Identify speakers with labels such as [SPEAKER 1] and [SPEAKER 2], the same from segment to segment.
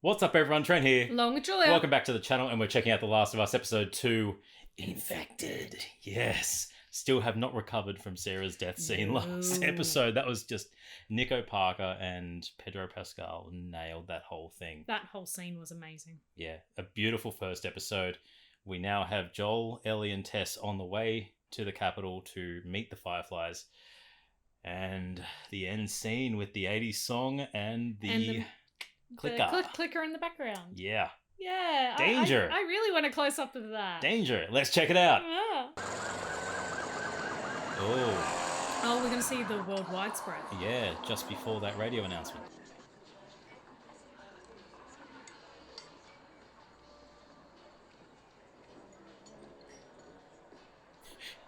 [SPEAKER 1] What's up, everyone? Trent here.
[SPEAKER 2] Along with Julia.
[SPEAKER 1] Welcome back to the channel, and we're checking out The Last of Us Episode 2, Infected. Yes. Still have not recovered from Sarah's death scene last episode. That was just Nico Parker and Pedro Pascal nailed that whole thing.
[SPEAKER 2] That whole scene was amazing.
[SPEAKER 1] Yeah, a beautiful first episode. We now have Joel, Ellie, and Tess on the way to the capital to meet the Fireflies. And the end scene with the 80s song and the clicker.
[SPEAKER 2] The clicker in the background.
[SPEAKER 1] Yeah.
[SPEAKER 2] Yeah.
[SPEAKER 1] Danger.
[SPEAKER 2] I really want a close up of that.
[SPEAKER 1] Danger. Let's check it out.
[SPEAKER 2] Yeah. Oh, we're going to see the worldwide spread.
[SPEAKER 1] Yeah, just before that radio announcement.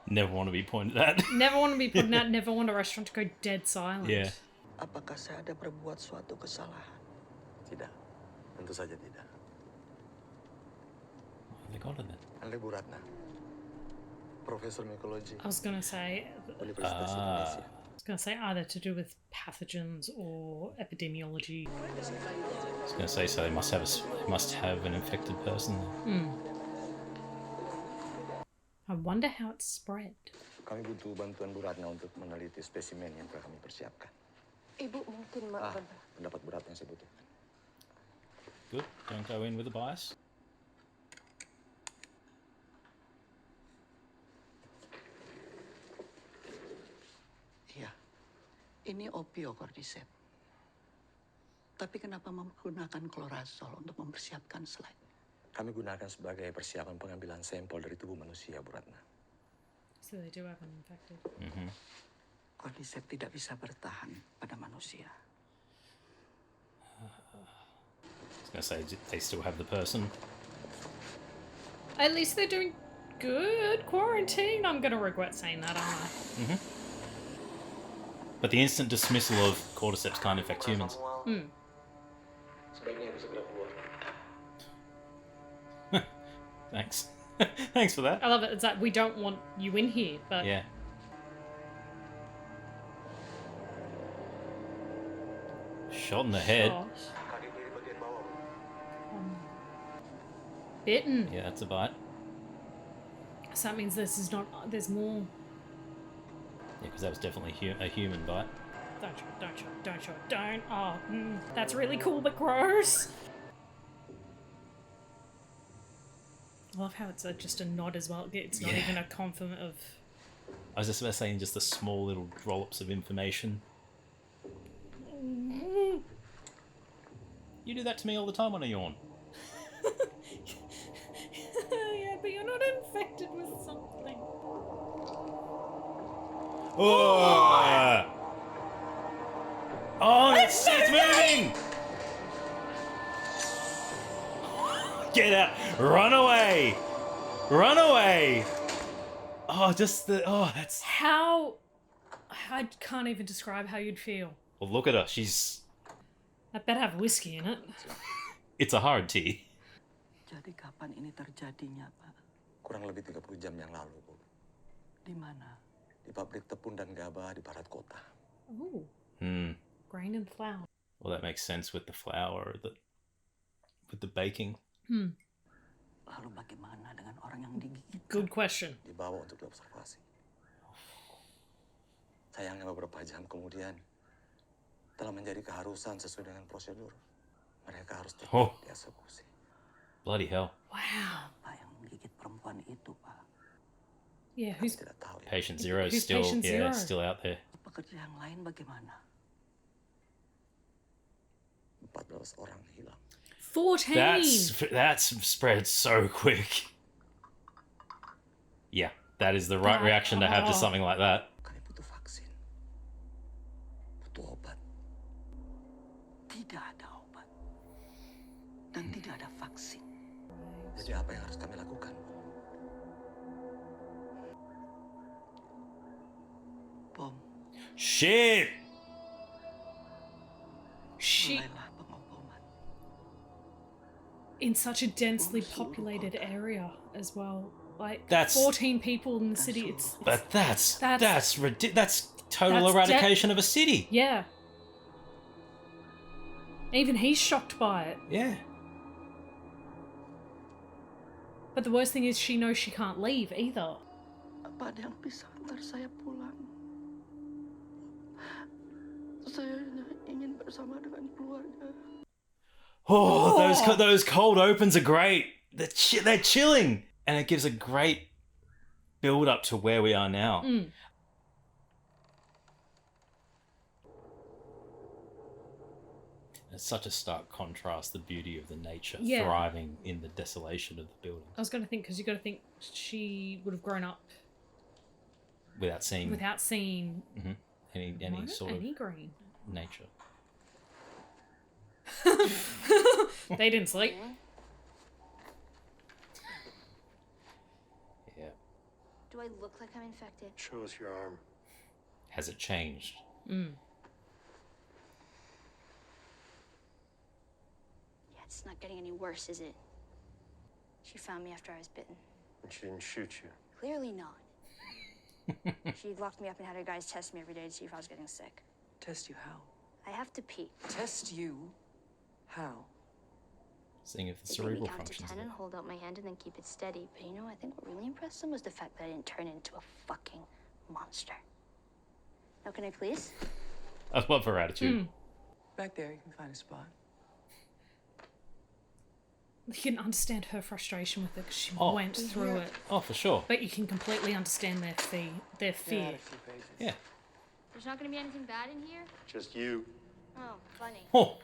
[SPEAKER 1] Never want to be pointed at.
[SPEAKER 2] Never want to be pointed out. Never want a restaurant to go dead silent.
[SPEAKER 1] Yeah.
[SPEAKER 3] Apakah saya ada berbuat suatu kesalahan? Tidak, tentu saja tidak.
[SPEAKER 1] They got it then.
[SPEAKER 3] Anda Bu Ratna, Profesor Mikologi.
[SPEAKER 2] I was going to say either to do with pathogens or epidemiology.
[SPEAKER 1] I was going to say, so they must have an infected person there.
[SPEAKER 2] I wonder how it's spread.
[SPEAKER 3] Kami butuh bantuan Bu Ratna untuk meneliti spesimen yang telah kami persiapkan.
[SPEAKER 4] Ibu mungkin
[SPEAKER 3] Pendapat Bu Ratna yang saya butuhkan.
[SPEAKER 1] Good. Don't go in with a bias.
[SPEAKER 5] Iya, ini opiocordyceps. Tapi kenapa menggunakan klorazol untuk mempersiapkan slide?
[SPEAKER 3] Kami gunakan sebagai persiapan pengambilan sampel dari tubuh manusia, Bu Ratna.
[SPEAKER 2] So they do have an infected.
[SPEAKER 5] Cordyceps tidak bisa bertahan pada manusia.
[SPEAKER 1] I was going to say, they still have the person.
[SPEAKER 2] At least they're doing good quarantine. I'm going to regret saying that, aren't I?
[SPEAKER 1] But the instant dismissal of cordyceps can't infect humans.
[SPEAKER 3] Sebaiknya aku segera keluar.
[SPEAKER 1] Thanks. Thanks for that.
[SPEAKER 2] I love it. It's like, we don't want you in here, but...
[SPEAKER 1] Yeah. Shot in the head.
[SPEAKER 2] Gosh.
[SPEAKER 3] Kaki kiri bagian bawah, Bu.
[SPEAKER 2] Bitten.
[SPEAKER 1] Yeah, that's a bite.
[SPEAKER 2] So that means there's more.
[SPEAKER 1] Yeah, because that was definitely a human bite.
[SPEAKER 2] Don't. Oh, that's really cool, but gross. I love how it's just a nod as well. It's not even a confirm of...
[SPEAKER 1] I was just about saying just the small little dollops of information. You do that to me all the time when I yawn.
[SPEAKER 2] Yeah, but you're not infected with something.
[SPEAKER 1] Oh! Oh, it's moving! Get out! Run away! Run away! Oh, that's...
[SPEAKER 2] How... I can't even describe how you'd feel.
[SPEAKER 1] Well, look at her. She's...
[SPEAKER 2] That better have whiskey in it.
[SPEAKER 1] It's a hard tea.
[SPEAKER 5] Jadi kapan ini terjadinya, Pak?
[SPEAKER 3] Kurang lebih 30 jam yang lalu, Bu.
[SPEAKER 5] Di mana?
[SPEAKER 3] Di pabrik tepung dan gabah di barat kota.
[SPEAKER 2] Ooh. Grain and flour.
[SPEAKER 1] Well, that makes sense with the flour, with the baking.
[SPEAKER 5] Lalu bagaimana dengan orang yang digigit?
[SPEAKER 2] Good question.
[SPEAKER 3] Dibawa untuk diobservasi. Sayangnya beberapa jam kemudian telah menjadi keharusan sesuai dengan prosedur. Mereka harus dieksekusi.
[SPEAKER 1] Bloody hell.
[SPEAKER 2] Wow.
[SPEAKER 5] Apa yang menggigit perempuan itu, Pak?
[SPEAKER 2] Yeah, who's...
[SPEAKER 3] Tidak tahu ya.
[SPEAKER 1] Patient Zero is
[SPEAKER 2] Who's
[SPEAKER 1] still,
[SPEAKER 2] Patient Zero?
[SPEAKER 1] still out there.
[SPEAKER 5] Pekerja yang lain bagaimana?
[SPEAKER 3] 14 orang hilang.
[SPEAKER 2] 14!
[SPEAKER 1] That's spread so quick. Yeah, that is the right reaction to have to something like that.
[SPEAKER 3] Kami butuh vaksin. Butuh obat.
[SPEAKER 5] Tidak ada obat. Dan tidak ada vaksin.
[SPEAKER 3] Jadi apa yang harus kami lakukan?
[SPEAKER 5] Bom.
[SPEAKER 1] Shit!
[SPEAKER 5] Mulailah pengoboman.
[SPEAKER 2] In such a densely populated area as well. Like,
[SPEAKER 1] That's-
[SPEAKER 2] 14 people in the city. It's
[SPEAKER 1] But that's
[SPEAKER 2] That's-
[SPEAKER 1] total
[SPEAKER 2] that's
[SPEAKER 1] eradication of a city.
[SPEAKER 2] yeah. Even he's shocked by it.
[SPEAKER 1] Yeah.
[SPEAKER 2] But the worst thing is she knows she can't leave either.
[SPEAKER 5] Apa ada yang bisa antar saya pulang? Saya hanya ingin bersama dengan keluarga.
[SPEAKER 1] Oh, those cold opens are great. They're chilling, and it gives a great build up to where we are now.
[SPEAKER 2] Mm.
[SPEAKER 1] It's such a stark contrast, the beauty of the nature
[SPEAKER 2] Yeah.
[SPEAKER 1] thriving in the desolation of the building.
[SPEAKER 2] I was going to think, because you got to think she would have grown up
[SPEAKER 1] Without seeing any sort of
[SPEAKER 2] green.
[SPEAKER 1] nature.
[SPEAKER 2] They didn't sleep.
[SPEAKER 1] Yeah.
[SPEAKER 4] Do I look like I'm infected?
[SPEAKER 6] Show us your arm.
[SPEAKER 1] Has it changed?
[SPEAKER 2] Mm.
[SPEAKER 4] Yeah, it's not getting any worse, is it? She found me after I was bitten.
[SPEAKER 6] And she didn't shoot you.
[SPEAKER 4] Clearly not. She locked me up and had her guys test me every day to see if I was getting sick.
[SPEAKER 5] Test you how?
[SPEAKER 4] I have to pee.
[SPEAKER 5] Test you how?
[SPEAKER 1] Seeing if the
[SPEAKER 4] They made me
[SPEAKER 1] cerebral
[SPEAKER 4] count to
[SPEAKER 1] functions.
[SPEAKER 4] 10 and hold out my hand and then keep it steady. But you know, I think what really impressed them was the fact that I didn't turn into a fucking monster. Now, can I please?
[SPEAKER 1] I love her attitude.
[SPEAKER 5] Back there, you can find a spot.
[SPEAKER 2] You can understand her frustration with it because she
[SPEAKER 1] Oh.
[SPEAKER 2] went through it.
[SPEAKER 1] Oh, for sure.
[SPEAKER 2] But you can completely understand their fear.
[SPEAKER 5] Yeah, a few pages.
[SPEAKER 1] Yeah.
[SPEAKER 4] There's not gonna be anything bad in here?
[SPEAKER 6] Just you.
[SPEAKER 4] Oh, funny.
[SPEAKER 1] Oh,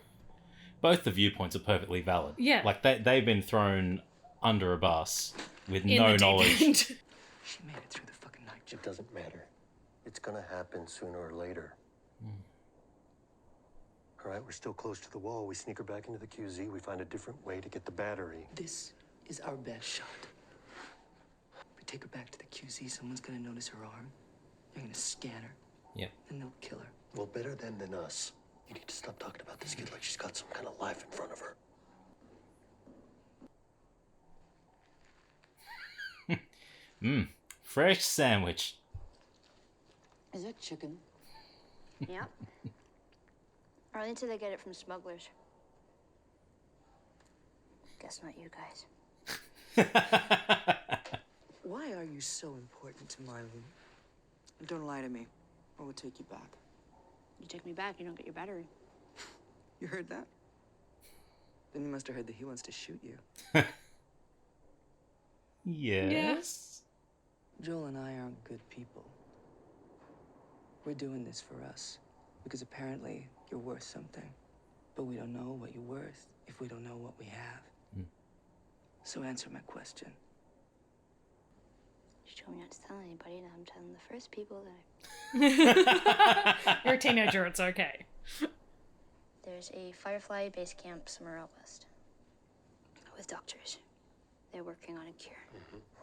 [SPEAKER 1] both the viewpoints are perfectly valid.
[SPEAKER 2] Yeah.
[SPEAKER 1] Like they've been thrown under a bus with
[SPEAKER 2] In
[SPEAKER 1] no
[SPEAKER 2] the deep
[SPEAKER 1] knowledge.
[SPEAKER 2] end.
[SPEAKER 5] She made it through the fucking night.
[SPEAKER 6] It doesn't matter. It's gonna happen sooner or later. All right, we're still close to the wall. We sneak her back into the QZ. We find a different way to get the battery.
[SPEAKER 5] This is our best shot. If we take her back to the QZ, someone's gonna notice her arm. They're gonna scan her.
[SPEAKER 1] Yep.
[SPEAKER 5] And they'll kill her.
[SPEAKER 6] Well, better them than us. You need to stop talking about this kid like she's got some kind of life in front of her.
[SPEAKER 1] Fresh sandwich.
[SPEAKER 5] Is that chicken?
[SPEAKER 4] Yeah. Or until they get it from smugglers. Guess not you guys.
[SPEAKER 5] Why are you so important to Marlene? Don't lie to me, or we'll take you back.
[SPEAKER 4] You take me back, you don't get your battery.
[SPEAKER 5] You heard that? Then you must have heard that he wants to shoot you.
[SPEAKER 1] Yes.
[SPEAKER 5] Joel and I aren't good people. We're doing this for us, because apparently you're worth something. But we don't know what you're worth if we don't know what we have. So answer my question.
[SPEAKER 4] She told me not to tell anybody, and I'm telling the first people that
[SPEAKER 2] You're a teenager, it's okay.
[SPEAKER 4] there's a Firefly base camp somewhere out west. With doctors. They're working on a cure.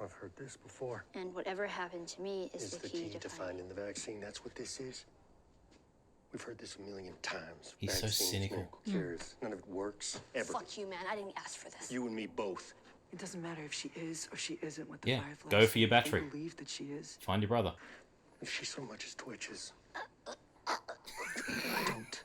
[SPEAKER 6] I've heard this before.
[SPEAKER 4] And whatever happened to me is
[SPEAKER 6] Is
[SPEAKER 4] the key to finding.
[SPEAKER 6] finding the vaccine. That's what this is. We've heard this a million times.
[SPEAKER 1] He's so
[SPEAKER 6] Vaccines,
[SPEAKER 1] cynical.
[SPEAKER 6] miracle cures. None of it works, ever.
[SPEAKER 4] Fuck you, man. I didn't ask for this.
[SPEAKER 6] You and me both.
[SPEAKER 5] It doesn't matter if she is or she isn't what the
[SPEAKER 1] Yeah,
[SPEAKER 5] Fireflies
[SPEAKER 1] go for your
[SPEAKER 5] say. They
[SPEAKER 1] battery.
[SPEAKER 5] believe that she is.
[SPEAKER 1] Find your brother.
[SPEAKER 6] If she so much as twitches.
[SPEAKER 5] Don't.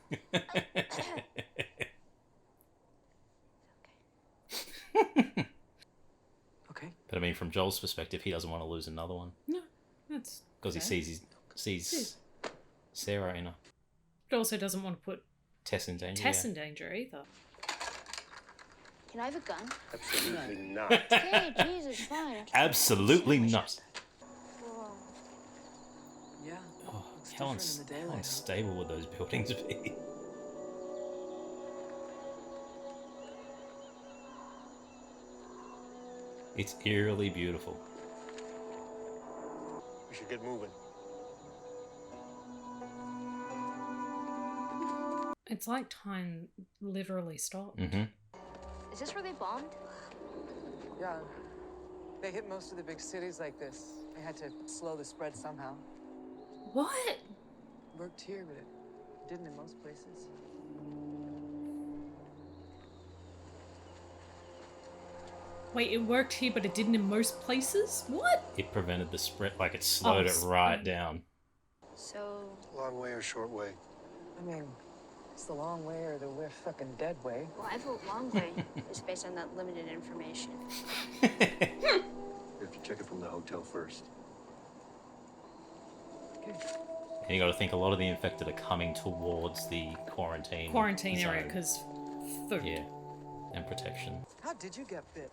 [SPEAKER 5] Okay?
[SPEAKER 1] But I mean, from Joel's perspective, he doesn't want to lose another one
[SPEAKER 2] No, that's
[SPEAKER 1] because
[SPEAKER 2] okay.
[SPEAKER 1] he sees Sarah in a
[SPEAKER 2] But also doesn't want to put
[SPEAKER 1] Tess in danger.
[SPEAKER 2] Tess in danger either.
[SPEAKER 4] Can I have a gun?
[SPEAKER 6] Absolutely not.
[SPEAKER 4] Okay, Jesus, fine.
[SPEAKER 1] Absolutely not.
[SPEAKER 4] Whoa.
[SPEAKER 5] Yeah.
[SPEAKER 1] Oh,
[SPEAKER 5] Looks
[SPEAKER 1] how
[SPEAKER 5] different in the daylight, huh?
[SPEAKER 1] unstable would those buildings be? It's eerily beautiful.
[SPEAKER 6] We should get moving.
[SPEAKER 2] It's like time literally stopped.
[SPEAKER 1] Mm-hmm.
[SPEAKER 4] Is this where they bombed?
[SPEAKER 7] Yeah. They hit most of the big cities like this. They had to slow the spread somehow.
[SPEAKER 2] What?
[SPEAKER 7] Worked here, but it didn't in most places.
[SPEAKER 2] Wait, it worked here, but it didn't in most places? What?
[SPEAKER 1] It prevented the spread, like it slowed it
[SPEAKER 2] Oh,
[SPEAKER 1] right down.
[SPEAKER 4] So,
[SPEAKER 6] Long way or short way?
[SPEAKER 7] I mean, It's the long way or the we're fucking dead way.
[SPEAKER 4] Well, I vote long way, just based on that limited information.
[SPEAKER 6] You have to check it from the hotel first.
[SPEAKER 1] And you got to think a lot of the infected are coming towards the quarantine
[SPEAKER 2] area
[SPEAKER 1] zone.
[SPEAKER 2] because food.
[SPEAKER 1] Yeah, and protection.
[SPEAKER 7] How did you get bit?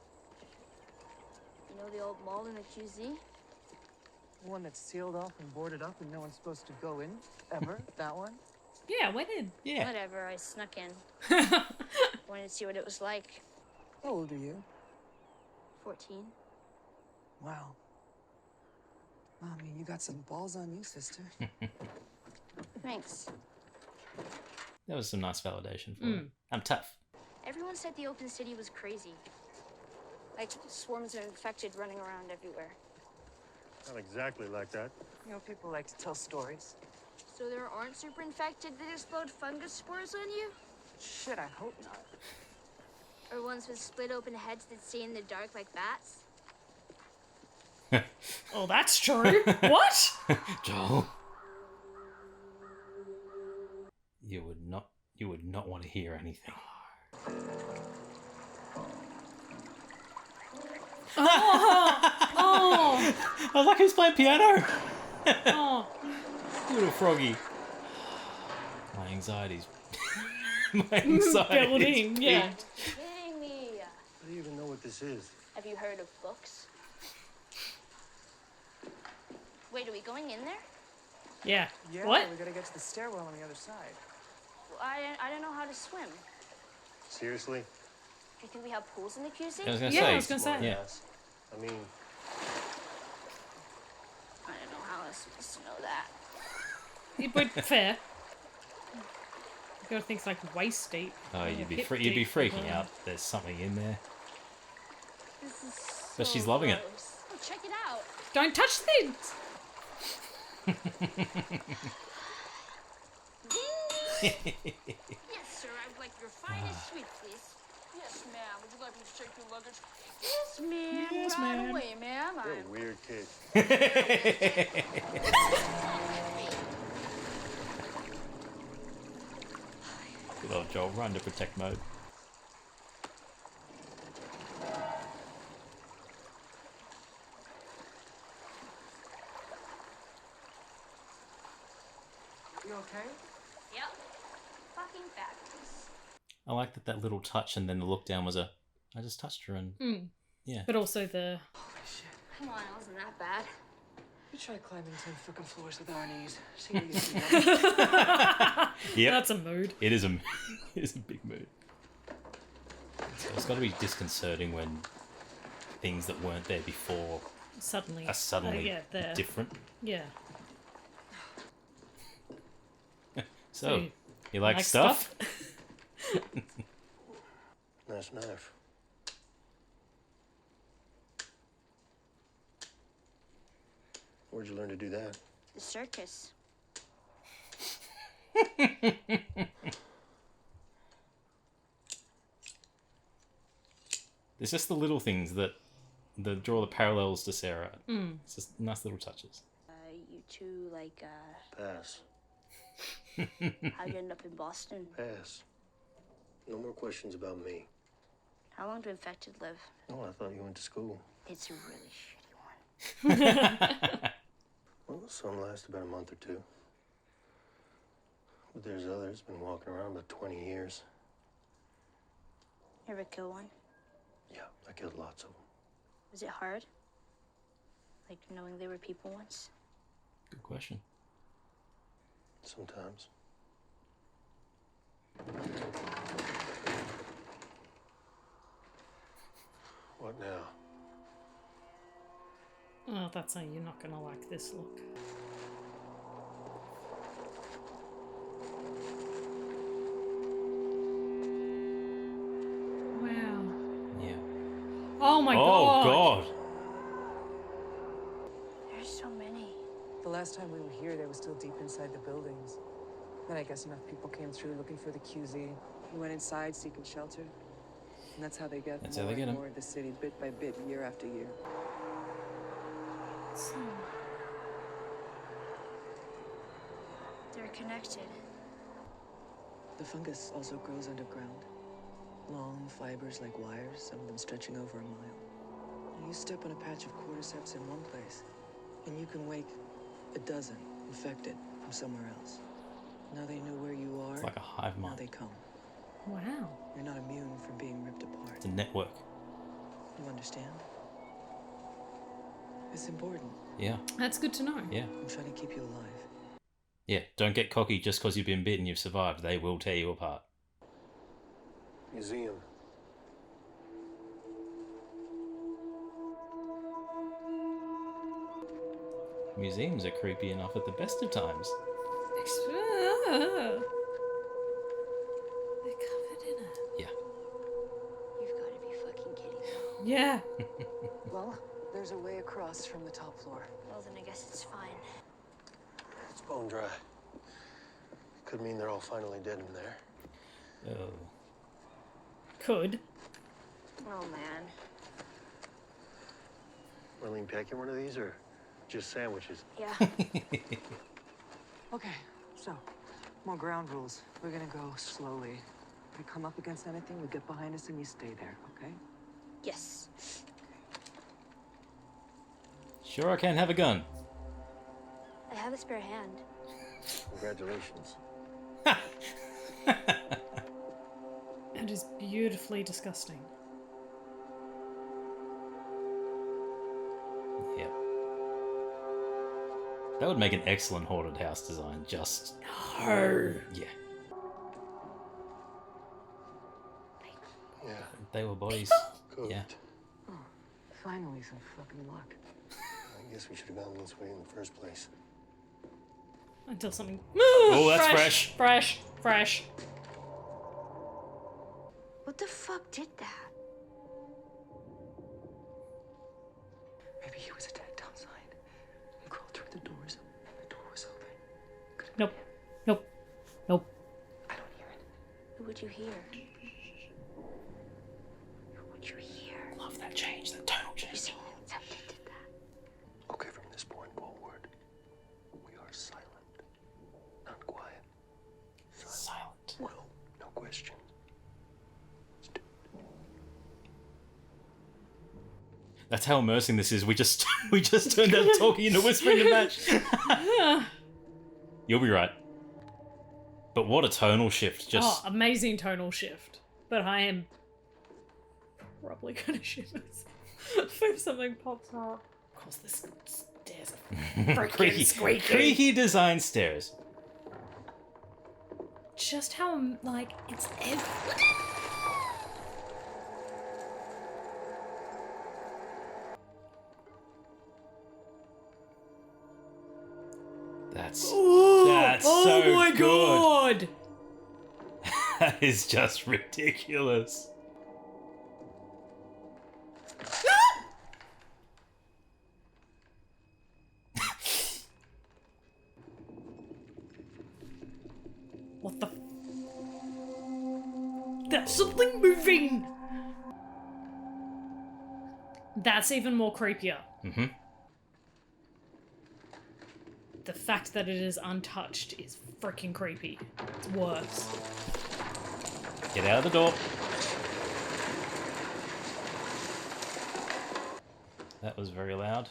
[SPEAKER 4] You know the old mall in the QZ?
[SPEAKER 7] The one that's sealed off and boarded up and no one's supposed to go in? Ever? That one?
[SPEAKER 2] Yeah, went in.
[SPEAKER 1] Yeah.
[SPEAKER 4] Whatever, I snuck in. Wanted to see what it was like.
[SPEAKER 7] How old are you?
[SPEAKER 4] 14.
[SPEAKER 7] Wow. I mean, you got some balls on you, sister.
[SPEAKER 4] Thanks.
[SPEAKER 1] That was some nice validation for him. I'm tough.
[SPEAKER 4] Everyone said the open city was crazy. Like swarms of infected running around everywhere.
[SPEAKER 6] Not exactly like that.
[SPEAKER 7] You know, people like to tell stories.
[SPEAKER 4] So there aren't super infected that explode fungus spores on you?
[SPEAKER 7] Shit, I hope not.
[SPEAKER 4] Or ones with split open heads that stay in the dark like bats?
[SPEAKER 2] Oh, that's true. What?
[SPEAKER 1] Joel. You would not want to hear anything.
[SPEAKER 2] Oh,
[SPEAKER 1] I was like, who's playing piano?
[SPEAKER 2] oh.
[SPEAKER 1] Little froggy. My anxiety's
[SPEAKER 2] Building, yeah.
[SPEAKER 1] peaked.
[SPEAKER 4] Kidding me.
[SPEAKER 6] I don't even know what this is.
[SPEAKER 4] Have you heard of books? Wait, are we going in there?
[SPEAKER 2] Yeah.
[SPEAKER 7] Yeah,
[SPEAKER 2] What?
[SPEAKER 7] we gotta get to the stairwell on the other side.
[SPEAKER 4] Well, I don't know how to swim.
[SPEAKER 6] Seriously?
[SPEAKER 4] Do you think we have pools in the QZ?
[SPEAKER 1] I was gonna
[SPEAKER 2] Yeah,
[SPEAKER 1] say.
[SPEAKER 2] I was gonna say.
[SPEAKER 1] Yeah.
[SPEAKER 6] I mean,
[SPEAKER 4] I don't know how I was supposed to know that.
[SPEAKER 2] But fair. You gotta think it's like waist deep.
[SPEAKER 1] Oh, you'd be
[SPEAKER 2] hip
[SPEAKER 1] you'd be
[SPEAKER 2] deep.
[SPEAKER 1] freaking out. There's something in there.
[SPEAKER 4] This is
[SPEAKER 1] But
[SPEAKER 4] so
[SPEAKER 1] she's loving it.
[SPEAKER 4] gross. Oh, check it out.
[SPEAKER 2] Don't touch things.
[SPEAKER 4] Yes, sir. I would like your finest sweet, please. Yes, ma'am. Would you like me to check your luggage? Yes, ma'am.
[SPEAKER 1] Yes,
[SPEAKER 4] right
[SPEAKER 1] ma'am.
[SPEAKER 4] away, ma'am.
[SPEAKER 6] you're a weird kid.
[SPEAKER 1] Good old Joel, run to protect mode.
[SPEAKER 7] You okay?
[SPEAKER 4] Yep. Fucking fabulous.
[SPEAKER 1] I like that little touch and then the look down was I just touched her and yeah.
[SPEAKER 2] But also the.
[SPEAKER 7] Holy shit.
[SPEAKER 4] Come on, it wasn't that bad.
[SPEAKER 7] You try climbing 10 frickin' floors with our knees. See what you see.
[SPEAKER 1] Yep.
[SPEAKER 2] That's a mood.
[SPEAKER 1] It is a it is a big mood. So it's got to be disconcerting when things that weren't there before
[SPEAKER 2] Suddenly.
[SPEAKER 1] are suddenly
[SPEAKER 2] yeah, there.
[SPEAKER 1] different.
[SPEAKER 2] Yeah.
[SPEAKER 1] So, you like stuff?
[SPEAKER 6] Nice knife. Where'd you learn to do that?
[SPEAKER 4] The circus.
[SPEAKER 1] It's just the little things that draw the parallels to Sarah. It's just nice little touches.
[SPEAKER 4] You two, like,
[SPEAKER 6] Pass.
[SPEAKER 4] how'd you end up in Boston?
[SPEAKER 6] Pass. No more questions about me.
[SPEAKER 4] How long do infected live?
[SPEAKER 6] Oh, I thought you went to school.
[SPEAKER 4] It's a really shitty one.
[SPEAKER 6] Well, some last about a month or two. But there's others been walking around about 20 years.
[SPEAKER 4] Ever kill one?
[SPEAKER 6] Yeah, I killed lots of them.
[SPEAKER 4] Was it hard? Like knowing they were people once?
[SPEAKER 1] Good question.
[SPEAKER 6] Sometimes. What now?
[SPEAKER 2] Oh, that's how you're not gonna like this look. Wow.
[SPEAKER 1] Yeah.
[SPEAKER 2] Oh my
[SPEAKER 1] Oh
[SPEAKER 2] god.
[SPEAKER 1] God.
[SPEAKER 4] There's so many.
[SPEAKER 7] The last time we were here, they were still deep inside the buildings. Then I guess enough people came through looking for the QZ. We went inside seeking shelter. And that's how they get
[SPEAKER 1] That's how
[SPEAKER 7] more
[SPEAKER 1] they get
[SPEAKER 7] and
[SPEAKER 1] 'em.
[SPEAKER 7] more of the city, bit by bit, year after year.
[SPEAKER 2] So,
[SPEAKER 4] They're connected.
[SPEAKER 5] The fungus also grows underground. Long fibers like wires, some of them stretching over a mile. You step on a patch of cordyceps in one place, and you can wake a dozen infected from somewhere else. Now they know where you are.
[SPEAKER 1] It's like a hive
[SPEAKER 5] Now
[SPEAKER 1] mind.
[SPEAKER 5] they come.
[SPEAKER 2] Wow.
[SPEAKER 5] You're not immune from being ripped apart.
[SPEAKER 1] It's a network.
[SPEAKER 5] You understand? It's important.
[SPEAKER 1] Yeah.
[SPEAKER 2] That's good to know.
[SPEAKER 1] Yeah.
[SPEAKER 5] I'm trying to keep you alive.
[SPEAKER 1] Yeah. Don't get cocky just because you've been bitten, you've survived. They will tear you apart.
[SPEAKER 6] Museum.
[SPEAKER 1] Museums are creepy enough at the best of times.
[SPEAKER 2] They're covered in it.
[SPEAKER 1] Yeah.
[SPEAKER 4] You've got to be fucking kidding me.
[SPEAKER 2] Yeah.
[SPEAKER 5] Well, there's a way across from the top floor.
[SPEAKER 4] Well, then I guess it's fine.
[SPEAKER 6] It's bone dry. Could mean they're all finally dead in there.
[SPEAKER 1] Oh.
[SPEAKER 2] Could.
[SPEAKER 4] Oh, man.
[SPEAKER 6] Marlene packing one of these or just sandwiches?
[SPEAKER 4] Yeah.
[SPEAKER 5] Okay, so, more ground rules. We're gonna go slowly. If we come up against anything, you get behind us and you stay there, okay?
[SPEAKER 4] Yes.
[SPEAKER 1] Sure, I can have a gun.
[SPEAKER 4] I have a spare hand.
[SPEAKER 6] Congratulations.
[SPEAKER 2] It is beautifully disgusting.
[SPEAKER 1] Yeah. That would make an excellent haunted house design. Just.
[SPEAKER 2] No.
[SPEAKER 1] Yeah.
[SPEAKER 6] Yeah,
[SPEAKER 1] They were bodies.
[SPEAKER 6] good.
[SPEAKER 1] Yeah.
[SPEAKER 5] Oh, finally some fucking luck.
[SPEAKER 6] I guess we should have gone this way in the first place.
[SPEAKER 2] Until something.
[SPEAKER 1] Oh, that's fresh.
[SPEAKER 2] Fresh. Fresh.
[SPEAKER 4] What the fuck did that?
[SPEAKER 5] Maybe he was attacked outside. He crawled through the doors, and the door was open. Could've
[SPEAKER 2] Nope.
[SPEAKER 5] been him.
[SPEAKER 2] Nope. Nope.
[SPEAKER 5] I don't hear it.
[SPEAKER 4] Who would you hear? Who would you hear?
[SPEAKER 1] Love that change, that tonal
[SPEAKER 4] You
[SPEAKER 1] change.
[SPEAKER 4] see, something did that.
[SPEAKER 6] Okay, from this point forward, we are silent. Not quiet.
[SPEAKER 1] Silent.
[SPEAKER 6] Well, no question.
[SPEAKER 1] That's how immersing this is. We just turned out talking into whispering to match. You'll be right. But what a tonal shift. Just
[SPEAKER 2] Oh, amazing tonal shift. But I am probably gonna shiver if something pops up. Of course, the stairs are freaking squeaky.
[SPEAKER 1] creaky design stairs.
[SPEAKER 2] Just how, like, it's
[SPEAKER 1] That's
[SPEAKER 2] oh
[SPEAKER 1] so
[SPEAKER 2] my
[SPEAKER 1] good.
[SPEAKER 2] god!
[SPEAKER 1] That is just ridiculous.
[SPEAKER 2] What the? That's something moving! That's even more creepier.
[SPEAKER 1] Mm-hmm.
[SPEAKER 2] The fact that it is untouched is freaking creepy. It's worse.
[SPEAKER 1] Get out of the door. That was very loud.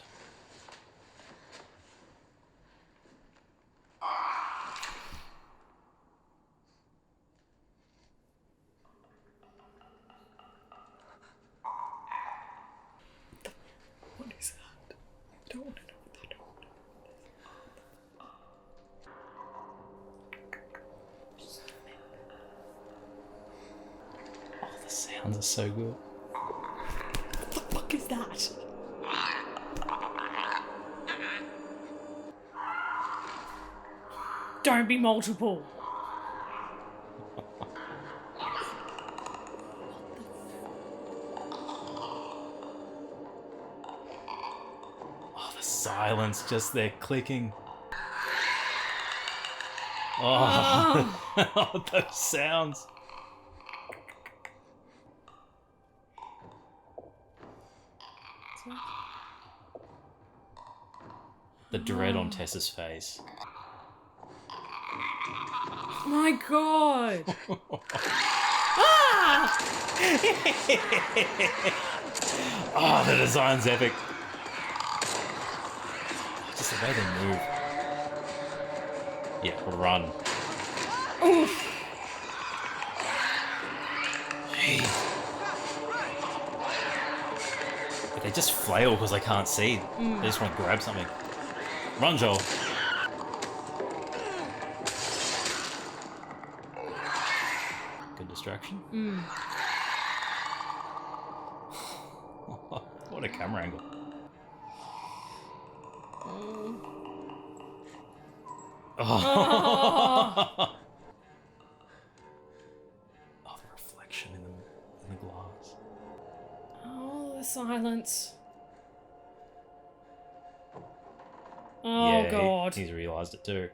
[SPEAKER 2] What is that? I don't want to know what that
[SPEAKER 1] Oh, the sounds are so good.
[SPEAKER 2] What the fuck is that? Don't be multiple.
[SPEAKER 1] Oh, the silence, just there clicking. Oh, those sounds. The dread on Tessa's face.
[SPEAKER 2] my god! Ah!
[SPEAKER 1] Oh, the design's epic. Just the way they move. Yeah, run.
[SPEAKER 2] Oof.
[SPEAKER 1] Jeez. But they just flail because they can't see. They just want to grab something. Run, Joel. Good distraction. What a camera angle. Oh, the reflection in the glass.
[SPEAKER 2] Oh, the silence. Oh
[SPEAKER 1] Yeah,
[SPEAKER 2] god.
[SPEAKER 1] he's realised it too.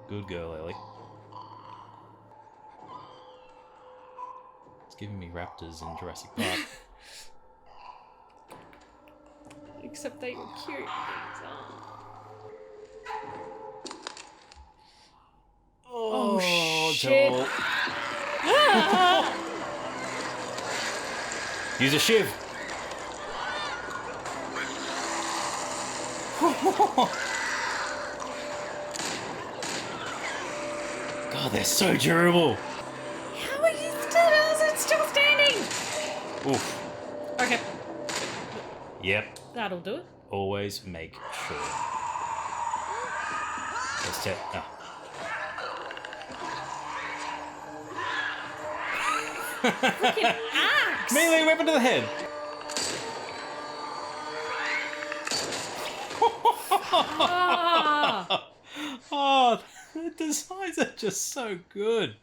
[SPEAKER 1] Good girl, Ellie. It's giving me raptors in Jurassic Park.
[SPEAKER 2] Except they were cute. Oh, shit.
[SPEAKER 1] Joel. Use a shiv. God, they're so durable.
[SPEAKER 2] How are you still standing?
[SPEAKER 1] Oof.
[SPEAKER 2] Okay,
[SPEAKER 1] Yep.
[SPEAKER 2] that'll do it.
[SPEAKER 1] Always make sure. Let's check. Oh.
[SPEAKER 2] Freaking axe!
[SPEAKER 1] Melee weapon to the head.
[SPEAKER 2] Ah,
[SPEAKER 1] Oh, the designs are just so good.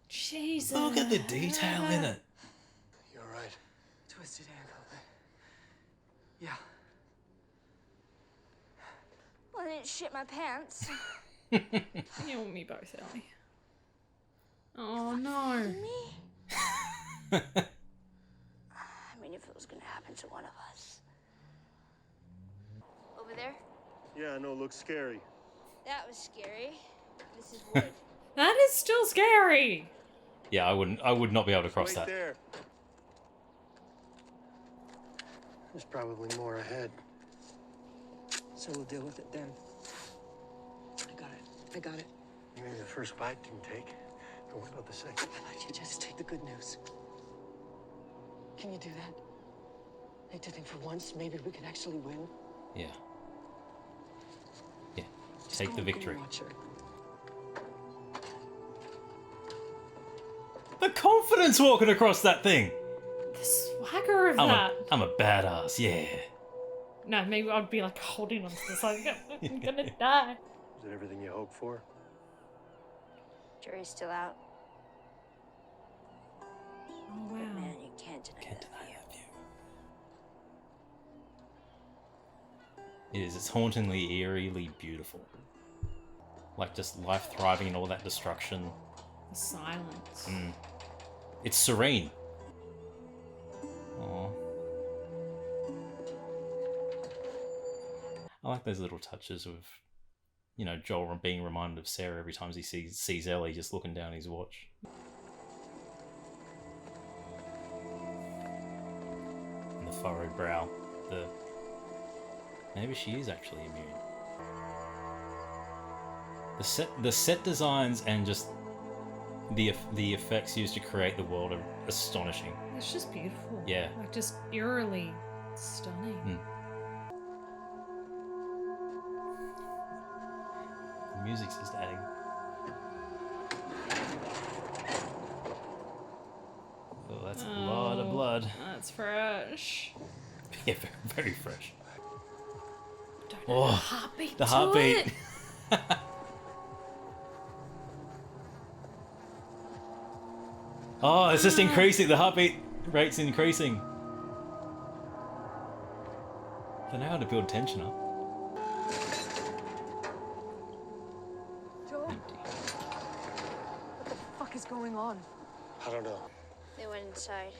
[SPEAKER 2] Jesus.
[SPEAKER 1] Look at the detail in it.
[SPEAKER 6] You're right.
[SPEAKER 5] Twisted ankle. Yeah.
[SPEAKER 4] Well, I didn't shit my pants.
[SPEAKER 2] You and me both, Ellie. Oh no.
[SPEAKER 4] Me? I mean, if it was gonna happen to one of us. Over there?
[SPEAKER 6] Yeah, I know, it looks scary.
[SPEAKER 4] That was scary. This is wood.
[SPEAKER 2] That is still scary.
[SPEAKER 1] Yeah, I would not be able to cross
[SPEAKER 6] Wait
[SPEAKER 1] that.
[SPEAKER 6] there. There's probably more ahead.
[SPEAKER 5] So we'll deal with it then. I got it.
[SPEAKER 6] Maybe the first bite didn't take. But what about the second?
[SPEAKER 5] How about you just take the good news? Can you do that? Like to think for once maybe we could actually win?
[SPEAKER 1] Yeah. Yeah.
[SPEAKER 5] Just
[SPEAKER 1] Take
[SPEAKER 5] go
[SPEAKER 1] the
[SPEAKER 5] look and
[SPEAKER 1] victory.
[SPEAKER 5] watch her.
[SPEAKER 1] The confidence walking across that thing.
[SPEAKER 2] The swagger of that.
[SPEAKER 1] I'm a badass, yeah.
[SPEAKER 2] No, maybe I'd be like holding on to this, like, I'm gonna die.
[SPEAKER 6] Is it everything you hoped for?
[SPEAKER 4] Jury's still out.
[SPEAKER 2] Oh wow.
[SPEAKER 4] Man, you can't deny
[SPEAKER 1] Can't
[SPEAKER 4] that.
[SPEAKER 1] deny that view. It is. It's hauntingly, eerily beautiful. Like just life thriving in all that destruction.
[SPEAKER 2] The silence.
[SPEAKER 1] It's serene. Aww. I like those little touches of, you know, Joel being reminded of Sarah every time he sees Ellie just looking down his watch. And the furrowed brow. Maybe she is actually immune. The set designs and just the effects used to create the world are astonishing.
[SPEAKER 2] It's just beautiful.
[SPEAKER 1] Yeah.
[SPEAKER 2] Like just eerily stunning.
[SPEAKER 1] The music's just adding. Oh, that's a lot of blood.
[SPEAKER 2] That's fresh.
[SPEAKER 1] Yeah, very, very fresh.
[SPEAKER 2] Don't know
[SPEAKER 1] Oh,
[SPEAKER 2] the heartbeat.
[SPEAKER 1] The
[SPEAKER 2] to
[SPEAKER 1] heartbeat.
[SPEAKER 2] it.
[SPEAKER 1] Oh, it's just increasing. The heartbeat rate's increasing. They know how to build tension up.
[SPEAKER 7] Joel,
[SPEAKER 1] Empty.
[SPEAKER 7] what the fuck is going going on?
[SPEAKER 6] I don't know.
[SPEAKER 4] They went inside.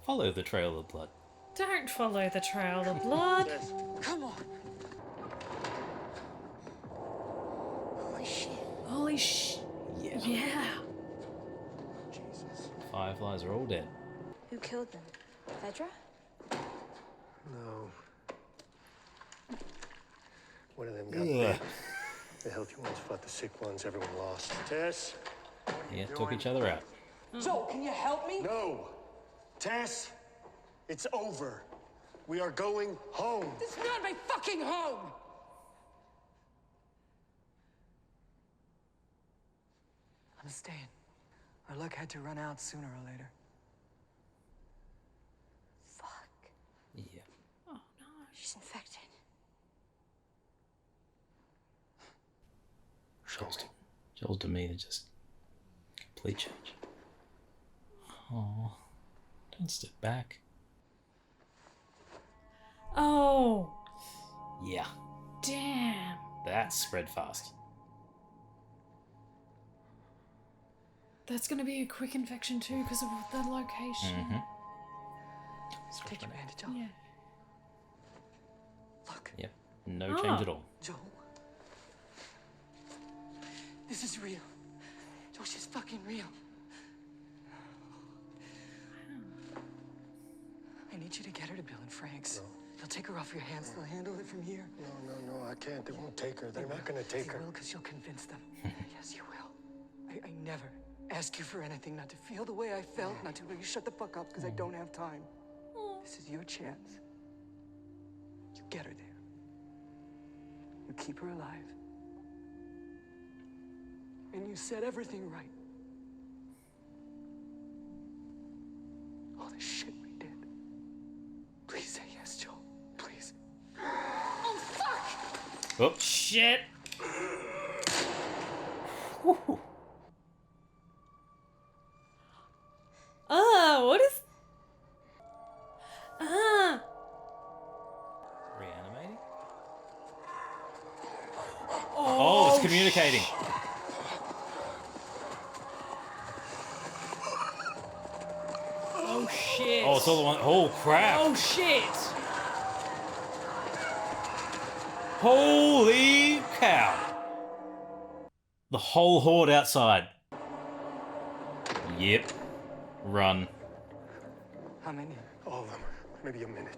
[SPEAKER 1] Follow the trail of blood.
[SPEAKER 2] Don't follow the trail of blood.
[SPEAKER 6] Tess,
[SPEAKER 7] Come on.
[SPEAKER 4] Holy shit.
[SPEAKER 2] Holy
[SPEAKER 1] Yeah.
[SPEAKER 2] Yeah.
[SPEAKER 6] Jesus.
[SPEAKER 1] Fireflies are all dead.
[SPEAKER 4] Who killed them? Vedra?
[SPEAKER 6] No. One of them got
[SPEAKER 1] Ugh.
[SPEAKER 6] bit. The healthy ones fought the sick ones everyone lost. Tess?
[SPEAKER 1] Yeah, took each other out.
[SPEAKER 7] Joel, can you help me?
[SPEAKER 6] No. Tess, it's over. We are going home.
[SPEAKER 7] This is not my fucking home! I'm staying. Our luck had to run out sooner or later.
[SPEAKER 4] Fuck.
[SPEAKER 1] Yeah.
[SPEAKER 2] Oh no.
[SPEAKER 4] She's infected.
[SPEAKER 1] Joel's demeanor just complete change. Oh, don't step back.
[SPEAKER 2] Oh,
[SPEAKER 1] Yeah,
[SPEAKER 2] damn.
[SPEAKER 1] that spread fast.
[SPEAKER 2] That's gonna be a quick infection too because of the location.
[SPEAKER 1] Mm-hmm.
[SPEAKER 7] Take your bandage off.
[SPEAKER 2] Yeah.
[SPEAKER 7] Look,
[SPEAKER 1] Yep, no change at all.
[SPEAKER 7] Joel. This is real. Joel, she's fucking real. I need you to get her to Bill and Frank's.
[SPEAKER 6] No.
[SPEAKER 7] They'll take her off your hands. They'll handle it from here.
[SPEAKER 6] No, I can't. They won't take her. They're not gonna take
[SPEAKER 7] They
[SPEAKER 6] her.
[SPEAKER 7] will, because you'll convince them. Yes, you will. I never ask you for anything, not to feel the way I felt, not to you shut the fuck up, because I don't have time. This is your chance. You get her there. You keep her alive. And you set everything right. All the shit we did. Please say yes, Joel. Please.
[SPEAKER 1] Oh,
[SPEAKER 2] Shit. What is?
[SPEAKER 1] reanimating? Oh, it's communicating.
[SPEAKER 2] Oh shit.
[SPEAKER 1] Oh, it's all the one. Oh, crap.
[SPEAKER 2] Oh shit.
[SPEAKER 1] Holy cow. The whole horde outside. Yep. Run.
[SPEAKER 7] How many?
[SPEAKER 6] All of them. Maybe a minute.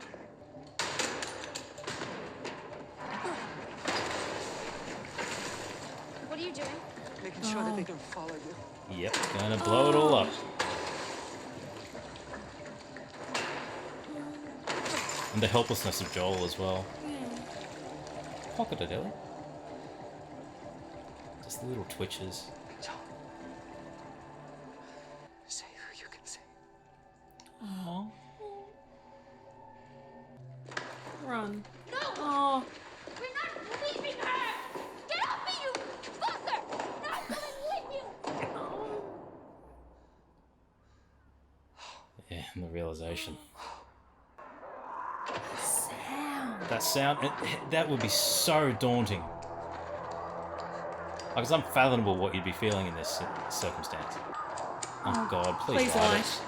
[SPEAKER 4] What are you doing?
[SPEAKER 7] Making sure that they don't follow you.
[SPEAKER 1] Yep, gonna blow it all up. And the helplessness of Joel as well. Pocket it, Ellie. Just the little twitches.
[SPEAKER 7] Joel. Say who you can say.
[SPEAKER 1] Aww.
[SPEAKER 2] Run.
[SPEAKER 4] No!
[SPEAKER 2] Oh.
[SPEAKER 4] We're not leaving her! Get off me, you fucker! Not going with you!
[SPEAKER 1] Yeah, and the realization.
[SPEAKER 2] Sound.
[SPEAKER 1] That sound, that would be so daunting. Like, it's unfathomable what you'd be feeling in this circumstance. Oh god, please
[SPEAKER 2] Please
[SPEAKER 1] light
[SPEAKER 2] light.
[SPEAKER 1] it.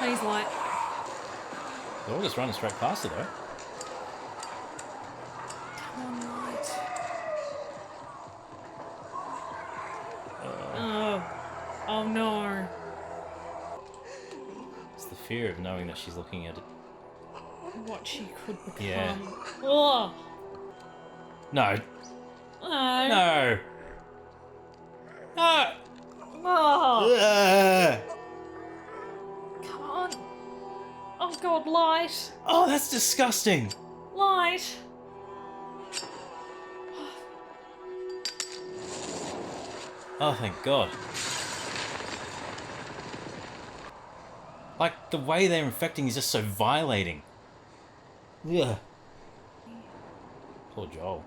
[SPEAKER 2] Please light.
[SPEAKER 1] They're all just running straight past it though.
[SPEAKER 2] Come on, light. Oh. Oh no.
[SPEAKER 1] It's the fear of knowing that she's looking at it.
[SPEAKER 2] What she could become.
[SPEAKER 1] Yeah.
[SPEAKER 2] Oh.
[SPEAKER 1] No.
[SPEAKER 2] No.
[SPEAKER 1] No. No.
[SPEAKER 2] Oh.
[SPEAKER 1] Ugh.
[SPEAKER 2] Come on. Oh god, light.
[SPEAKER 1] Oh, that's disgusting.
[SPEAKER 2] Light.
[SPEAKER 1] Oh, thank God. Like, the way they're infecting is just so violating. Yeah. Poor Joel.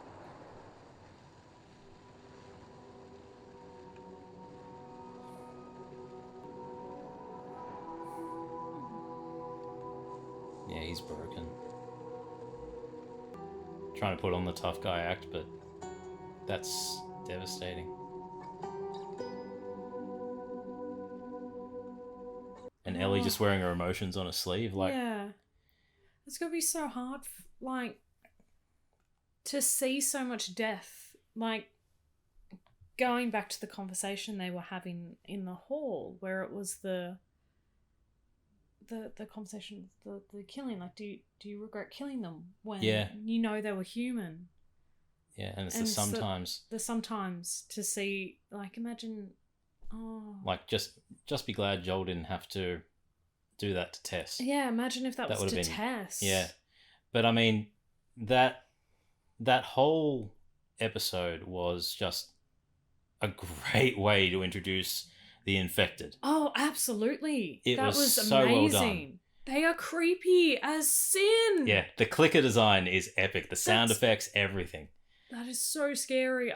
[SPEAKER 1] Yeah, he's broken. Trying to put on the tough guy act, but that's Devastating. And Ellie just wearing her emotions on her sleeve, like
[SPEAKER 2] yeah, it's gonna be so hard, like, to see so much death. Like, going back to the conversation they were having in the hall, where it was the conversation, the killing. Like, do you regret killing them when you know they were human?
[SPEAKER 1] Yeah, and it's the sometimes.
[SPEAKER 2] The sometimes to see, like, imagine,
[SPEAKER 1] like just be glad Joel didn't have to do that to Tess.
[SPEAKER 2] Yeah, imagine if that was
[SPEAKER 1] would
[SPEAKER 2] to
[SPEAKER 1] have been,
[SPEAKER 2] Tess.
[SPEAKER 1] Yeah, but I mean, that whole episode was just a great way to introduce the infected.
[SPEAKER 2] Oh, absolutely.
[SPEAKER 1] That
[SPEAKER 2] was
[SPEAKER 1] so
[SPEAKER 2] amazing.
[SPEAKER 1] well done.
[SPEAKER 2] They are creepy as sin.
[SPEAKER 1] Yeah, the clicker design is epic. The sound effects, everything.
[SPEAKER 2] That is so scary.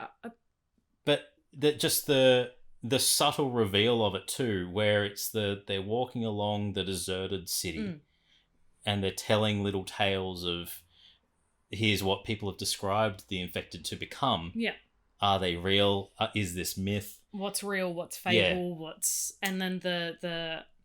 [SPEAKER 1] But the subtle reveal of it too, where it's they're walking along the deserted city, and they're telling little tales of, here's what people have described the infected to become.
[SPEAKER 2] Yeah.
[SPEAKER 1] Are they real? Is this myth?
[SPEAKER 2] What's real? What's fable? What's, and then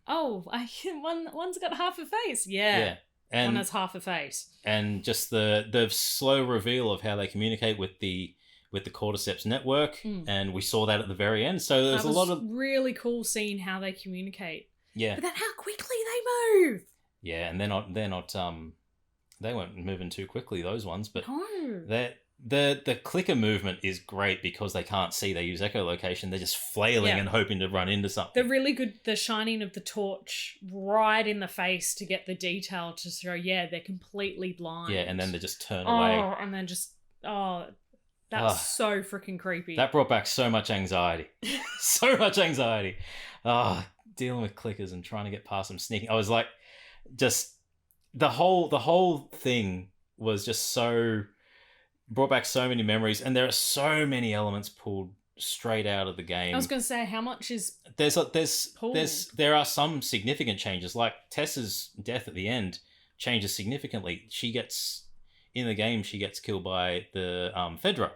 [SPEAKER 2] one's got half a face. Yeah. And one has half a face. And
[SPEAKER 1] just the slow reveal of how they communicate with the Cordyceps network, and we saw that at the very end. So there's a lot of
[SPEAKER 2] really cool seeing how they communicate.
[SPEAKER 1] Yeah.
[SPEAKER 2] But then how quickly they move.
[SPEAKER 1] Yeah, and they're not they weren't moving too quickly, those ones, but
[SPEAKER 2] no.
[SPEAKER 1] The clicker movement is great because they can't see. They use echolocation. They're just flailing and hoping to run into something.
[SPEAKER 2] They're really good. The shining of the torch right in the face to get the detail to show, they're completely blind.
[SPEAKER 1] Yeah, and then they just turn away.
[SPEAKER 2] And then just, that's so freaking creepy.
[SPEAKER 1] That brought back so much anxiety. So much anxiety. Dealing with clickers and trying to get past them, sneaking. I was like, just, the whole thing was just so... brought back so many memories, and there are so many elements pulled straight out of the game.
[SPEAKER 2] I was going to say, how much is
[SPEAKER 1] there are some significant changes, like Tessa's death at the end changes significantly. She gets killed by the Fedra.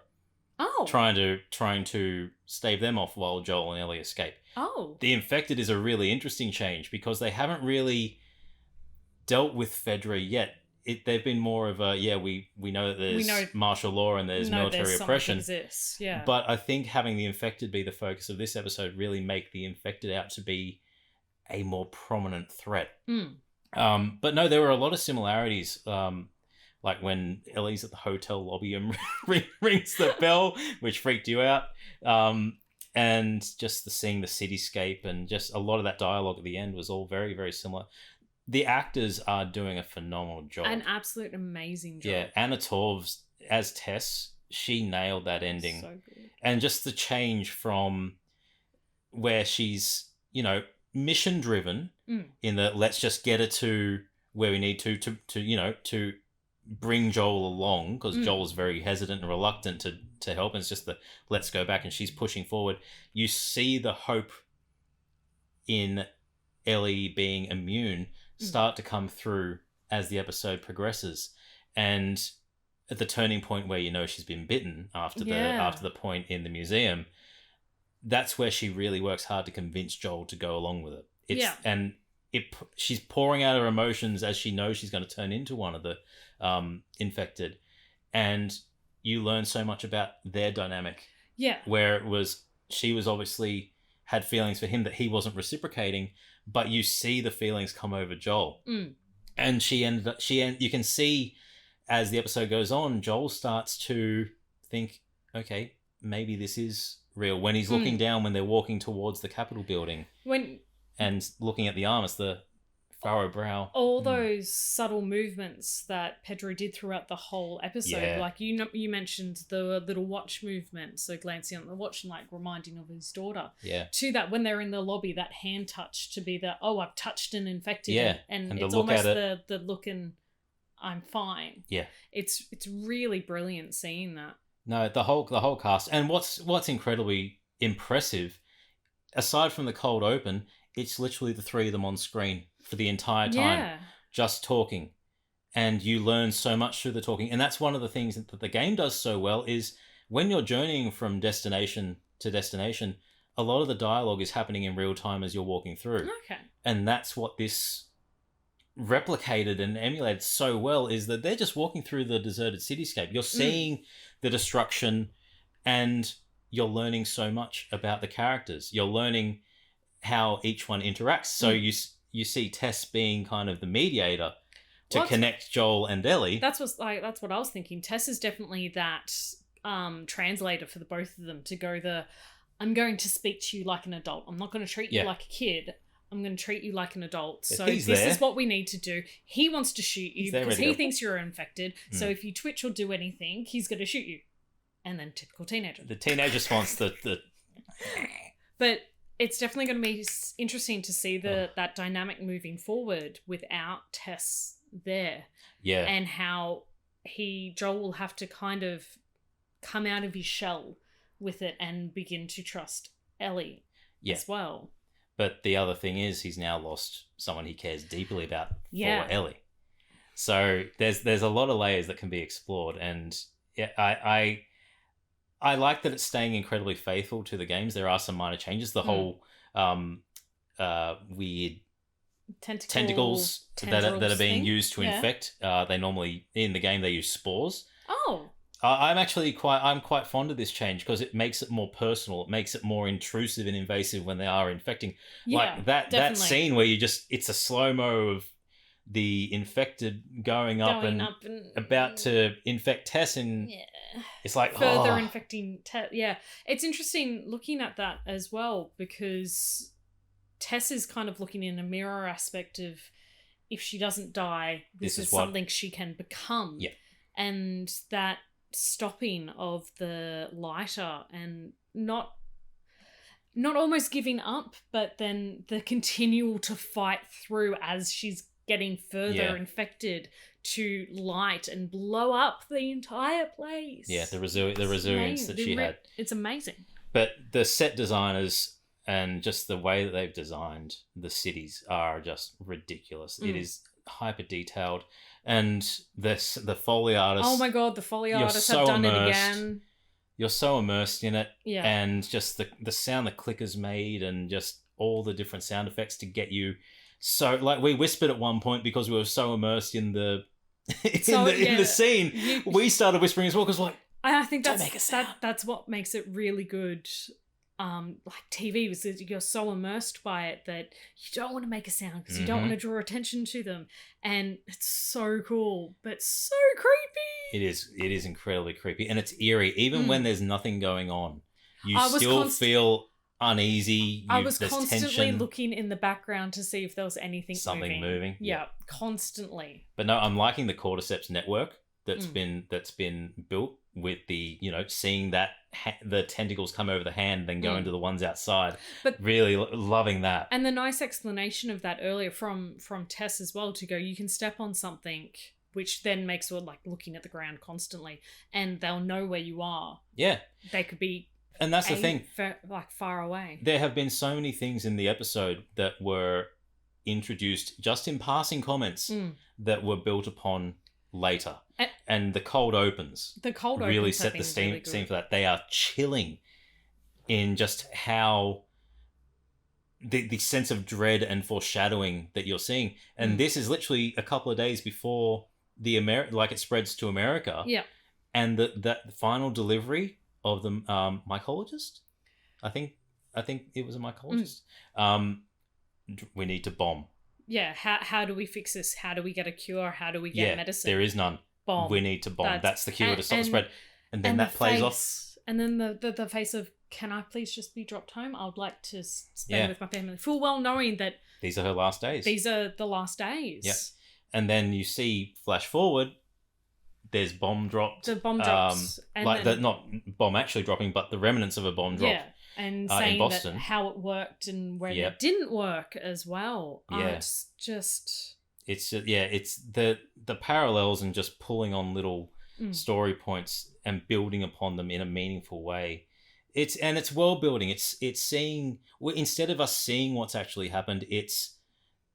[SPEAKER 2] Oh,
[SPEAKER 1] trying to stave them off while Joel and Ellie escape.
[SPEAKER 2] Oh,
[SPEAKER 1] the infected is a really interesting change because they haven't really dealt with Fedra yet. They've been more of a, we know that there's martial law and there's military oppression.
[SPEAKER 2] Exists, yeah.
[SPEAKER 1] But I think having the infected be the focus of this episode really make the infected out to be a more prominent threat. But no, there were a lot of similarities. Like when Ellie's at the hotel lobby and rings the bell, which freaked you out. And just seeing the cityscape and just a lot of that dialogue at the end was all very, very similar. The actors are doing a phenomenal job.
[SPEAKER 2] An absolute amazing job.
[SPEAKER 1] Yeah, Anna Torv's as Tess, she nailed that ending.
[SPEAKER 2] So good.
[SPEAKER 1] And just the change from where she's, mission driven in the let's just get her to where we need to bring Joel along, because Joel's very hesitant and reluctant to help, and it's just the let's go back, and she's pushing forward. You see the hope in Ellie being immune start to come through as the episode progresses, and at the turning point where she's been bitten after the point in the museum, that's where she really works hard to convince Joel to go along with it. She's pouring out her emotions as she knows she's going to turn into one of the infected, and you learn so much about their dynamic.
[SPEAKER 2] Yeah,
[SPEAKER 1] where she was obviously had feelings for him that he wasn't reciprocating, but you see the feelings come over Joel. And you can see as the episode goes on, Joel starts to think, okay, maybe this is real. When he's looking down, when they're walking towards the Capitol building and looking at the arm, it's the furrow brow.
[SPEAKER 2] All those subtle movements that Pedro did throughout the whole episode. Like you mentioned the little watch movement, so glancing at the watch and like reminding of his daughter.
[SPEAKER 1] Yeah.
[SPEAKER 2] To that, when they're in the lobby, that hand touch to be I've touched and infected.
[SPEAKER 1] Yeah.
[SPEAKER 2] And it's almost the look and I'm fine.
[SPEAKER 1] Yeah.
[SPEAKER 2] It's really brilliant seeing that.
[SPEAKER 1] No, the whole cast. And what's incredibly impressive, aside from the cold open, it's literally the three of them on screen for the entire time, just talking, and you learn so much through the talking. And that's one of the things that the game does so well, is when you're journeying from destination to destination, a lot of the dialogue is happening in real time as you're walking through.
[SPEAKER 2] Okay.
[SPEAKER 1] And that's what this replicated and emulated so well, is that they're just walking through the deserted cityscape. You're seeing the destruction, and you're learning so much about the characters. You're learning how each one interacts. So you see Tess being kind of the mediator to connect Joel and Ellie.
[SPEAKER 2] That's what I was thinking. Tess is definitely that translator for the both of them, to go I'm going to speak to you like an adult. I'm not going to treat you like a kid. I'm going to treat you like an adult. So this is what we need to do. He wants to shoot you because he thinks you're infected. So if you twitch or do anything, he's going to shoot you. And then typical teenager.
[SPEAKER 1] The teenage response, the...
[SPEAKER 2] But it's definitely going to be interesting to see that dynamic moving forward without Tess there.
[SPEAKER 1] Yeah.
[SPEAKER 2] And how Joel will have to kind of come out of his shell with it and begin to trust Ellie as well.
[SPEAKER 1] But the other thing is, he's now lost someone he cares deeply about for Ellie. So there's a lot of layers that can be explored, and I like that it's staying incredibly faithful to the games. There are some minor changes. The whole weird tentacles that are being used to infect. They normally, in the game, they use spores.
[SPEAKER 2] Oh.
[SPEAKER 1] I'm quite fond of this change because it makes it more personal. It makes it more intrusive and invasive when they are infecting.
[SPEAKER 2] Yeah,
[SPEAKER 1] like that scene where it's a slow-mo of the infected going up and about to infect Tess, and it's like
[SPEAKER 2] further infecting Tess. Yeah, it's interesting looking at that as well, because Tess is kind of looking in a mirror aspect of, if she doesn't die, this is something she can become.
[SPEAKER 1] Yeah,
[SPEAKER 2] and that stopping of the lighter and not almost giving up, but then the continual to fight through as she's getting further infected to light and blow up the entire place.
[SPEAKER 1] Yeah, the resilience that she had.
[SPEAKER 2] It's amazing.
[SPEAKER 1] But the set designers and just the way that they've designed the cities are just ridiculous. It is hyper detailed. And the Foley artists...
[SPEAKER 2] Oh my god, the Foley artists have done it again.
[SPEAKER 1] You're so immersed in it.
[SPEAKER 2] Yeah.
[SPEAKER 1] And just the sound the clickers made, and just all the different sound effects to get you... So, like, we whispered at one point because we were so immersed in the the scene. We started whispering as well because, like,
[SPEAKER 2] I think that's what makes it really good. Like TV, was that you're so immersed by it that you don't want to make a sound because you don't want to draw attention to them, and it's so cool but so creepy.
[SPEAKER 1] It is incredibly creepy, and it's eerie even when there's nothing going on. You still feel uneasy.
[SPEAKER 2] I was constantly looking in the background to see if there was anything
[SPEAKER 1] moving.
[SPEAKER 2] Yeah, constantly.
[SPEAKER 1] But no, I'm liking the cordyceps network that's been built with the, seeing that the tentacles come over the hand, then go into the ones outside. But really loving that.
[SPEAKER 2] And the nice explanation of that earlier from Tess as well, to go, you can step on something, which then makes her like looking at the ground constantly, and they'll know where you are.
[SPEAKER 1] Yeah.
[SPEAKER 2] They could be,
[SPEAKER 1] and that's the thing,
[SPEAKER 2] far away.
[SPEAKER 1] There have been so many things in the episode that were introduced just in passing comments that were built upon later. And the cold opens. Really set the scene for that. They are chilling in just how the sense of dread and foreshadowing that you're seeing. And this is literally a couple of days before it spreads to America.
[SPEAKER 2] Yeah.
[SPEAKER 1] And that final delivery of the mycologist, I think it was a mycologist. We need to bomb.
[SPEAKER 2] Yeah, how do we fix this? How do we get a cure? How do we get medicine?
[SPEAKER 1] There is none.
[SPEAKER 2] Bomb.
[SPEAKER 1] We need to bomb. That's the cure to stop the spread. And then that plays off.
[SPEAKER 2] And then the face of, can I please just be dropped home? I would like to spend with my family. Full well knowing that
[SPEAKER 1] these are her last days.
[SPEAKER 2] These are the last days.
[SPEAKER 1] Yeah. And then you see, flash forward, there's bomb dropped.
[SPEAKER 2] The bomb drops.
[SPEAKER 1] Not bomb actually dropping, but the remnants of a bomb drop.
[SPEAKER 2] Yeah. And saying that how it worked and where it didn't work as well.
[SPEAKER 1] Yeah.
[SPEAKER 2] It's just...
[SPEAKER 1] It's the parallels and just pulling on little story points and building upon them in a meaningful way. It's world building. It's seeing, instead of us seeing what's actually happened, it's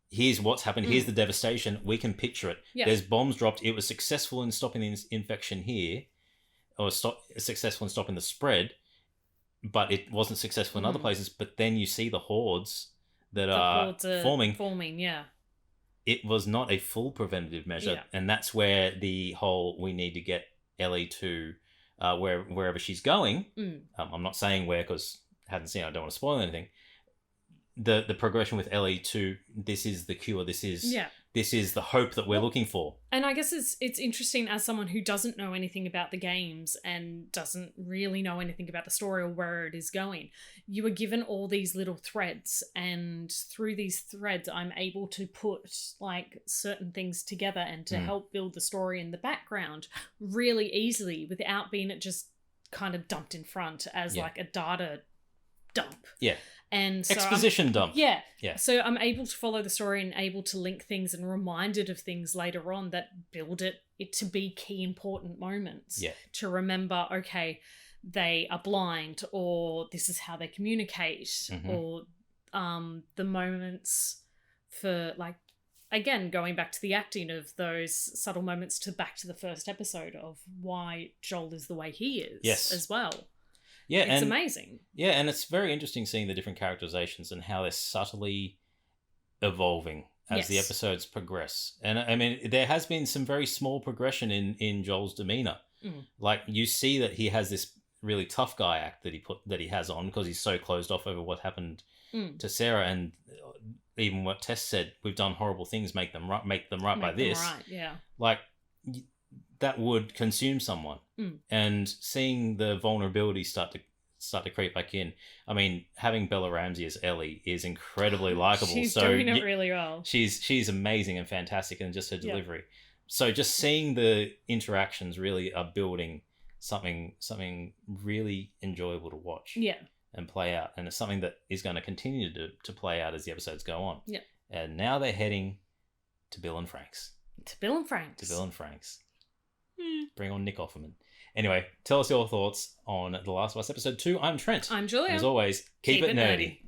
[SPEAKER 1] here's what's happened. Here's the devastation. We can picture it.
[SPEAKER 2] Yeah.
[SPEAKER 1] There's bombs dropped. It was successful in stopping the infection here. or successful in stopping the spread, but it wasn't successful in other places. But then you see the hordes that are
[SPEAKER 2] forming. Yeah,
[SPEAKER 1] it was not a full preventative measure, and that's where the whole we need to get Ellie to wherever she's going. I'm not saying where because I haven't seen it, I don't want to spoil anything. The progression with Ellie to this is the cure, this is the hope that we're looking for.
[SPEAKER 2] And I guess it's interesting as someone who doesn't know anything about the games and doesn't really know anything about the story or where it is going. You are given all these little threads, and through these threads I'm able to put like certain things together and to help build the story in the background really easily without being it just kind of dumped in front as like a data dump.
[SPEAKER 1] Yeah.
[SPEAKER 2] And so
[SPEAKER 1] exposition dump.
[SPEAKER 2] Yeah.
[SPEAKER 1] Yeah.
[SPEAKER 2] So I'm able to follow the story and able to link things and reminded of things later on that build it to be key important moments.
[SPEAKER 1] Yeah.
[SPEAKER 2] To remember, okay, they are blind, or this is how they communicate, or the moments for like, again, going back to the acting of those subtle moments back to the first episode of why Joel is the way he is as well.
[SPEAKER 1] Yeah,
[SPEAKER 2] it's amazing.
[SPEAKER 1] Yeah, and it's very interesting seeing the different characterizations and how they're subtly evolving as the episodes progress. And I mean, there has been some very small progression in Joel's demeanor. Like you see that he has this really tough guy act that he has on because he's so closed off over what happened to Sarah, and even what Tess said, we've done horrible things, make them right by this.
[SPEAKER 2] Right, yeah.
[SPEAKER 1] Like that would consume someone. And seeing the vulnerability start to creep back in. I mean, having Bella Ramsey as Ellie is incredibly likable.
[SPEAKER 2] She's doing it really well.
[SPEAKER 1] She's amazing and fantastic, and just her delivery. So just seeing the interactions really are building something really enjoyable to watch.
[SPEAKER 2] Yeah.
[SPEAKER 1] And play out, and it's something that is going to continue to play out as the episodes go on.
[SPEAKER 2] Yeah.
[SPEAKER 1] And now they're heading to Bill and Frank's. Bring on Nick Offerman. Anyway, tell us your thoughts on The Last of Us Episode 2. I'm Trent.
[SPEAKER 2] I'm Julia.
[SPEAKER 1] And as always, keep it nerdy.